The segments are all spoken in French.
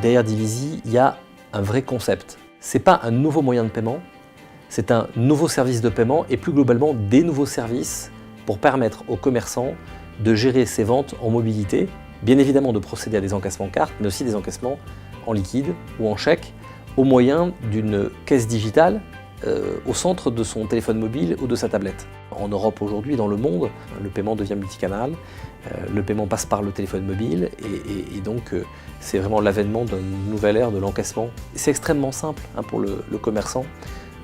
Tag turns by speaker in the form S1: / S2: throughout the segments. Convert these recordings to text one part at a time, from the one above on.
S1: Derrière Divizy, il y a un vrai concept. Ce n'est pas un nouveau moyen de paiement, c'est un nouveau service de paiement et plus globalement des nouveaux services pour permettre aux commerçants de gérer ses ventes en mobilité, bien évidemment de procéder à des encaissements cartes, mais aussi des encaissements en liquide ou en chèque au moyen d'une caisse digitale au centre de son téléphone mobile ou de sa tablette. En Europe aujourd'hui, dans le monde, le paiement devient multicanal, le paiement passe par le téléphone mobile et donc c'est vraiment l'avènement d'une nouvelle ère de l'encaissement. C'est extrêmement simple pour le commerçant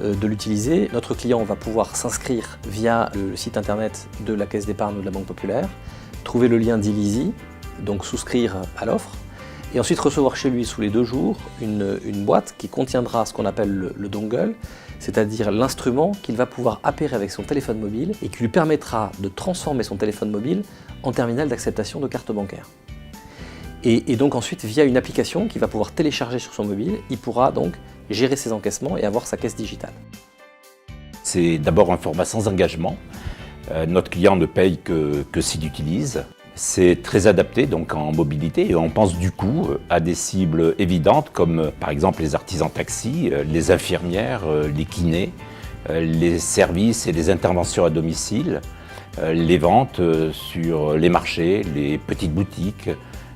S1: de l'utiliser. Notre client va pouvoir s'inscrire via le site internet de la Caisse d'épargne ou de la Banque Populaire, trouver le lien Divizy, donc souscrire à l'offre, et ensuite recevoir chez lui sous les 2 jours une boîte qui contiendra ce qu'on appelle le dongle, c'est-à-dire l'instrument qu'il va pouvoir appairer avec son téléphone mobile et qui lui permettra de transformer son téléphone mobile en terminal d'acceptation de carte bancaire. Et donc ensuite, via une application qu'il va pouvoir télécharger sur son mobile, il pourra donc gérer ses encaissements et avoir sa caisse digitale.
S2: C'est d'abord un format sans engagement. Notre client ne paye que s'il utilise. C'est très adapté donc en mobilité et on pense du coup à des cibles évidentes comme par exemple les artisans taxis, les infirmières, les kinés, les services et les interventions à domicile, les ventes sur les marchés, les petites boutiques,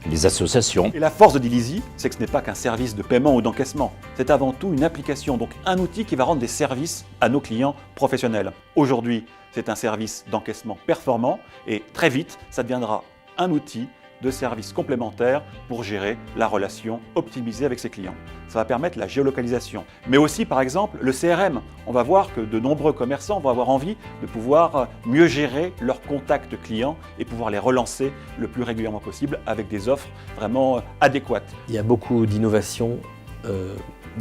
S2: les associations.
S3: Et la force de Divizy, c'est que ce n'est pas qu'un service de paiement ou d'encaissement. C'est avant tout une application, donc un outil qui va rendre des services à nos clients professionnels. Aujourd'hui, c'est un service d'encaissement performant et très vite, ça deviendra un outil de service complémentaire pour gérer la relation optimisée avec ses clients. Ça va permettre la géolocalisation. Mais aussi, par exemple, le CRM. On va voir que de nombreux commerçants vont avoir envie de pouvoir mieux gérer leurs contacts clients et pouvoir les relancer le plus régulièrement possible avec des offres vraiment adéquates.
S1: Il y a beaucoup d'innovations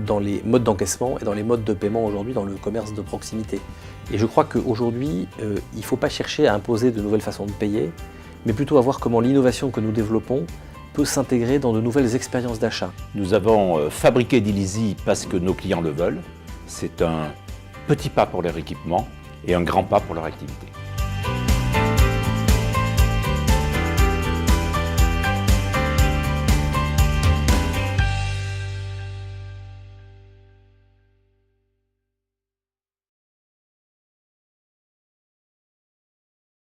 S1: dans les modes d'encaissement et dans les modes de paiement aujourd'hui dans le commerce de proximité. Et je crois qu'aujourd'hui, il ne faut pas chercher à imposer de nouvelles façons de payer, mais plutôt à voir comment l'innovation que nous développons peut s'intégrer dans de nouvelles expériences d'achat.
S2: Nous avons fabriqué Divizy parce que nos clients le veulent. C'est un petit pas pour leur équipement et un grand pas pour leur activité.